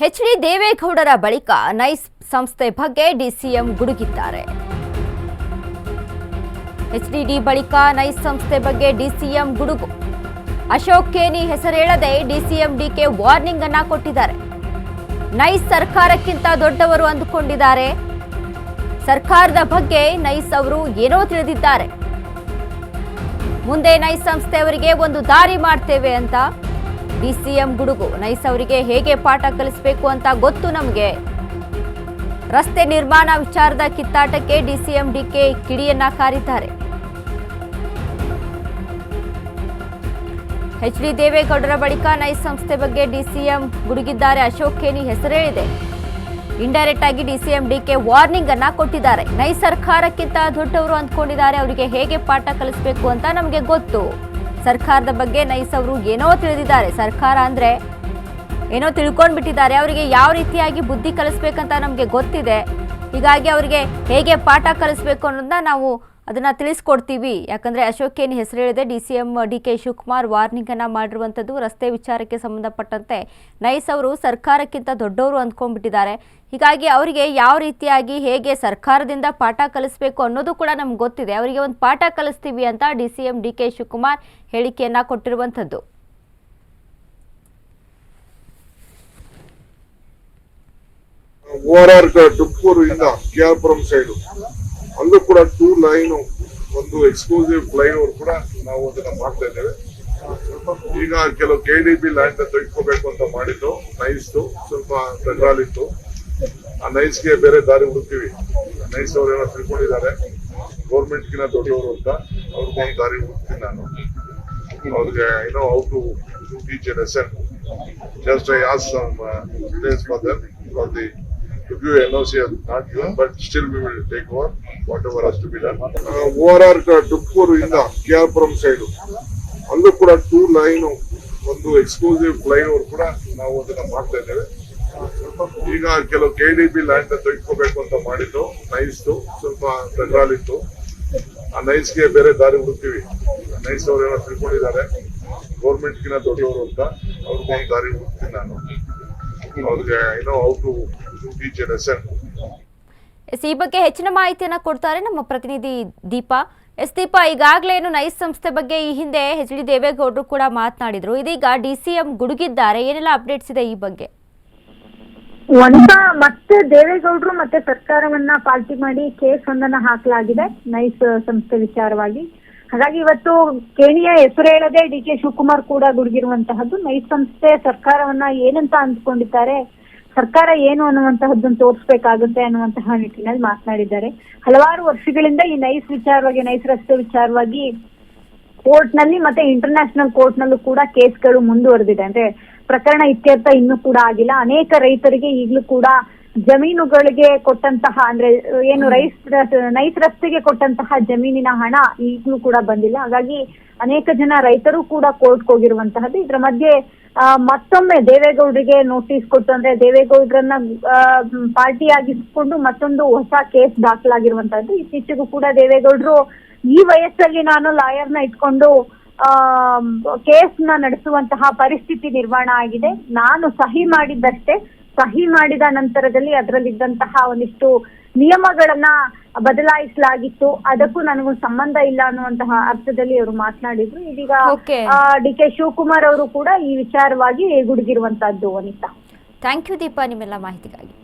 H D. ದೇವೇಗೌಡರ ಬಳಿಕ NICE ಸಂಸ್ಥೆ ಬಗ್ಗೆ ಡಿಸಿಎಂ ಗುಡುಗಿದ್ದಾರೆ. ಎಚ್.ಡಿ. ಬಳಿಕ ನೈಸ್ ಸಂಸ್ಥೆ ಬಗ್ಗೆ ಡಿಸಿಎಂ ಗುಡುಗು. ಅಶೋಕ್ ಖೇಣಿ ಹೆಸರೇಳದೆ ಡಿಸಿಎಂ ಡಿಕೆ ವಾರ್ನಿಂಗ್ ಅನ್ನ ಕೊಟ್ಟಿದ್ದಾರೆ. ನೈಸ್ ಸರ್ಕಾರಕ್ಕಿಂತ ದೊಡ್ಡವರು ಅಂದುಕೊಂಡಿದ್ದಾರೆ. ಸರ್ಕಾರದ ಬಗ್ಗೆ ನೈಸ್ ಅವರು ಏನೋ ತಿಳಿದಿದ್ದಾರೆ. ಮುಂದೆ ನೈಸ್ ಸಂಸ್ಥೆ ಅವರಿಗೆ ಒಂದು ದಾರಿ ಮಾಡ್ತೇವೆ ಅಂತ ಡಿಸಿಎಂ ಗುಡುಗು. ನೈಸ್ ಅವರಿಗೆ ಹೇಗೆ ಪಾಠ ಕಲಿಸಬೇಕು ಅಂತ ಗೊತ್ತು ನಮಗೆ. ರಸ್ತೆ ನಿರ್ಮಾಣ ವಿಚಾರದ ಕಿತ್ತಾಟಕ್ಕೆ ಡಿಸಿಎಂ ಡಿಕೆ ಕಿಡಿಯನ್ನ ಕಾರಿದ್ದಾರೆ. ಎಚ್.ಡಿ. ದೇವೇಗೌಡರ ಬಳಿಕ ನೈಸ್ ಸಂಸ್ಥೆ ಬಗ್ಗೆ ಡಿಸಿಎಂ ಗುಡುಗಿದ್ದಾರೆ. ಅಶೋಕ್ ಖೇಣಿ ಹೆಸರೇಳಿದೆ. ಇಂಡೈರೆಕ್ಟ್ ಆಗಿ ಡಿಸಿಎಂ ಡಿಕೆ ವಾರ್ನಿಂಗ್ ಅನ್ನ ಕೊಟ್ಟಿದ್ದಾರೆ. ನೈಸ್ ಸರ್ಕಾರಕ್ಕಿಂತ ದೊಡ್ಡವರು ಅಂದ್ಕೊಂಡಿದ್ದಾರೆ. ಅವರಿಗೆ ಹೇಗೆ ಪಾಠ ಕಲಿಸಬೇಕು ಅಂತ ನಮಗೆ ಗೊತ್ತು. ಸರ್ಕಾರದ ಬಗ್ಗೆ ನೈಸ್ ಅವರು ಏನೋ ತಿಳಿದಿದ್ದಾರೆ. ಸರ್ಕಾರ ಅಂದ್ರೆ ಏನೋ ತಿಳ್ಕೊಂಡ್ಬಿಟ್ಟಿದ್ದಾರೆ. ಅವರಿಗೆ ಯಾವ ರೀತಿಯಾಗಿ ಬುದ್ಧಿ ಕಲಿಸ್ಬೇಕಂತ ನಮಗೆ ಗೊತ್ತಿದೆ. ಹೀಗಾಗಿ ಅವರಿಗೆ ಹೇಗೆ ಪಾಠ ಕಲಿಸ್ಬೇಕು ಅನ್ನೋದನ್ನ ನಾವು ಅದನ್ನ ತಿಳಿಸ್ಕೊಡ್ತೀವಿ. ಯಾಕಂದ್ರೆ ಅಶೋಕ್ ಖೇಣಿ ಹೆಸರು ಹೇಳಿದೆ. ಡಿಸಿಎಂ ಡಿಕೆ ಶಿವಕುಮಾರ್ ವಾರ್ನಿಂಗ್ ಅನ್ನ ಮಾಡಿರುವಂಥದ್ದು ರಸ್ತೆ ವಿಚಾರಕ್ಕೆ ಸಂಬಂಧಪಟ್ಟಂತೆ ನೈಸ್ ಅವರು ಸರ್ಕಾರಕ್ಕಿಂತ ದೊಡ್ಡವರು ಅಂದ್ಕೊಂಡ್ಬಿಟ್ಟಿದ್ದಾರೆ. ಹೀಗಾಗಿ ಅವರಿಗೆ ಯಾವ ರೀತಿಯಾಗಿ ಹೇಗೆ ಸರ್ಕಾರದಿಂದ ಪಾಠ ಕಲಿಸಬೇಕು ಅನ್ನೋದು ಕೂಡ ನಮ್ಗೆ ಗೊತ್ತಿದೆ. ಅವರಿಗೆ ಒಂದು ಪಾಠ ಕಲಿಸ್ತೀವಿ ಅಂತ ಡಿಸಿಎಂ ಡಿಕೆ ಶಿವಕುಮಾರ್ ಹೇಳಿಕೆಯನ್ನ ಕೊಟ್ಟಿರುವಂಥದ್ದು. ತುಮಕೂರು ಇಂದ ಕೆಆರ್ಪುರಂ ಸೈಡ್ ಅಲ್ಲೂ ಕೂಡ 2 ಲೈನ್ ಒಂದು ಎಕ್ಸ್ಕ್ಲೂಸಿವ್ ಫ್ಲೈನ್ ಓವರ್ ಕೂಡ ನಾವು ಅದನ್ನ ಮಾಡ್ತಾ ಇದ್ದೇವೆ. ಈಗ ಕೆಲವು ಕೆಡಿಬಿ ಲ್ಯಾಂಡ್ ತೆಗೆದುಕೋಬೇಕು ಅಂತ ಮಾಡಿದ್ದು ನೈಸ್ದು ಸ್ವಲ್ಪ ತಕರಾಲಿತ್ತು. ಆ ನೈಸ್ಗೆ ಬೇರೆ ದಾರಿ ಹುಡುಕ್ತೀವಿ. ನೈಸ್ ಅವರೇನೋ ತಿಳ್ಕೊಂಡಿದ್ದಾರೆ ಗೌರ್ಮೆಂಟ್ ಗಿನ ದೊಡ್ಡವರು ಅಂತ. ಅವ್ರಿಗೆ ಒಂದು ದಾರಿ ಹುಡುಕ್ತೀನಿ ನಾನು. ಅವ್ರಿಗೆ ಏನೋ how to teach a lesson. Just I ask some place for them for the to give NOC not given, but still we will take over whatever has to be done. ORR Tumakuru ಇಂದ KR Puram side ಅಲ್ಲೂ ಕೂಡ 2 line ಒಂದು exclusive ಫ್ಲೈನ್ over ಕೂಡ ನಾವು ಅದನ್ನ ಮಾಡ್ತಾ ಇದ್ದೇವೆ. ಈಗ ಕೆಲವು ಕೆಡಿಬಿ ಲ್ಯಾಂಡ್ ತೆಗೆದುಕೋಬೇಕು ಅಂತ ಮಾಡಿದ್ದು ನೈಸ್ದು ಸ್ವಲ್ಪ ತಕರಾಲಿತ್ತು. ಆ ನೈಸ್ಗೆ ಬೇರೆ ದಾರಿ ಹುಡುಕ್ತೀವಿ. ನೈಸ್ ಅವರೇನೋ ತಿಳ್ಕೊಂಡಿದ್ದಾರೆ ಗೌರ್ಮೆಂಟ್ ಗಿನ ದೊಡ್ಡವರು ಅಂತ. ಅವ್ರಿಗೆ ಒಂದು ದಾರಿ ಹುಡುಕ್ತೀನಿ ನಾನು. ಅವ್ರಿಗೆ ಏನೋ how to teach a lesson. ಈ ಬಗ್ಗೆ ಹೆಚ್ಚಿನ ಮಾಹಿತಿಯನ್ನ ಕೊಡ್ತಾರೆ ನಮ್ಮ ಪ್ರತಿನಿಧಿ ದೀಪಾ. ದೀಪಾ, ಈಗಾಗಲೇ ನೈಸ್ ಸಂಸ್ಥೆ ಬಗ್ಗೆ ಈ ಹಿಂದೆ ಎಚ್.ಡಿ. ದೇವೇಗೌಡರು ಕೂಡ ಮಾತನಾಡಿದ್ರು. ಇದೀಗ ಡಿಸಿಎಂ ಗುಡುಗಿದ್ದಾರೆ. ಏನೆಲ್ಲ ಅಪ್ಡೇಟ್ಸ್ ಇದೆ ಈ ಬಗ್ಗೆ? ಮತ್ತೆ ದೇವೇಗೌಡರು ಮತ್ತೆ ಸರ್ಕಾರವನ್ನ ಪಾಲ್ಟಿ ಮಾಡಿ ಕೇಸ್ ಒಂದನ್ನ ಹಾಕಲಾಗಿದೆ ನೈಸ್ ಸಂಸ್ಥೆ ವಿಚಾರವಾಗಿ. ಹಾಗಾಗಿ ಇವತ್ತು ಖೇಣಿಯ ಹೆಸರು ಹೇಳದೆ ಡಿಕೆ ಶಿವಕುಮಾರ್ ಕೂಡ ಗುಡುಗಿರುವಂತಹದ್ದು. ನೈಸ್ ಸಂಸ್ಥೆ ಸರ್ಕಾರವನ್ನ ಏನಂತ ಅಂದ್ಕೊಂಡಿದ್ದಾರೆ, ಸರ್ಕಾರ ಏನು ಅನ್ನುವಂತಹದ್ದನ್ನು ತೋರಿಸಬೇಕಾಗುತ್ತೆ ಅನ್ನುವಂತಹ ನಿಟ್ಟಿನಲ್ಲಿ ಮಾತನಾಡಿದ್ದಾರೆ. ಹಲವಾರು ವರ್ಷಗಳಿಂದ ಈ ನೈಸ್ ವಿಚಾರವಾಗಿ, ನೈಸ್ ರಸ್ತೆ ವಿಚಾರವಾಗಿ ಕೋರ್ಟ್ ನಲ್ಲಿ ಮತ್ತೆ ಇಂಟರ್ನ್ಯಾಷನಲ್ ಕೋರ್ಟ್ ನಲ್ಲೂ ಕೂಡ ಕೇಸ್ಗಳು ಮುಂದುವರೆದಿದೆ. ಅಂದ್ರೆ ಪ್ರಕರಣ ಇತ್ಯರ್ಥ ಇನ್ನೂ ಕೂಡ ಆಗಿಲ್ಲ. ಅನೇಕ ರೈತರಿಗೆ ಈಗಲೂ ಕೂಡ ಜಮೀನುಗಳಿಗೆ ಕೊಟ್ಟಂತಹ, ಅಂದ್ರೆ ಏನು ನೈಸ್ ರಸ್ತೆಗೆ ಕೊಟ್ಟಂತಹ ಜಮೀನಿನ ಹಣ ಈಗಲೂ ಕೂಡ ಬಂದಿಲ್ಲ. ಹಾಗಾಗಿ ಅನೇಕ ಜನ ರೈತರು ಕೂಡ ಕೋರ್ಟ್ಗೆ ಹೋಗಿರುವಂತಹದ್ದು. ಇದರ ಮಧ್ಯೆ ಮತ್ತೊಮ್ಮೆ ದೇವೇಗೌಡರಿಗೆ ನೋಟಿಸ್ ಕೊಟ್ಟು, ಅಂದ್ರೆ ದೇವೇಗೌಡರನ್ನ ಪಾರ್ಟಿ ಆಗಿಸ್ಕೊಂಡು ಮತ್ತೊಂದು ಹೊಸ ಕೇಸ್ ದಾಖಲಾಗಿರುವಂತಹದ್ದು. ಇತ್ತೀಚೆಗೂ ಕೂಡ ದೇವೇಗೌಡರು ಈ ವಯಸ್ಸಲ್ಲಿ ನಾನು ಲಾಯರ್ನ ಇಟ್ಕೊಂಡು ಕೇಸ್ ನ ನಡೆಸುವಂತಹ ಪರಿಸ್ಥಿತಿ ನಿರ್ಮಾಣ ಆಗಿದೆ. ನಾನು ಸಹಿ ಮಾಡಿದ್ದಷ್ಟೇ, ಸಹಿ ಮಾಡಿದ ನಂತರದಲ್ಲಿ ಅದರಲ್ಲಿದ್ದಂತಹ ಒಂದಿಷ್ಟು ನಿಯಮಗಳನ್ನ ಬದಲಾಯಿಸಲಾಗಿತ್ತು, ಅದಕ್ಕೂ ನನಗೂ ಸಂಬಂಧ ಇಲ್ಲ ಅನ್ನುವಂತಹ ಅರ್ಥದಲ್ಲಿ ಅವರು ಮಾತನಾಡಿದ್ರು. ಇದೀಗ ಡಿಕೆ ಶಿವಕುಮಾರ್ ಅವರು ಕೂಡ ಈ ವಿಚಾರವಾಗಿ ಗುಡುಗಿರುವಂತಹದ್ದು. ವನಿತಾ, ಥ್ಯಾಂಕ್ ಯು ದೀಪಾ ನಿಮ್ಮೆಲ್ಲ ಮಾಹಿತಿಗಾಗಿ.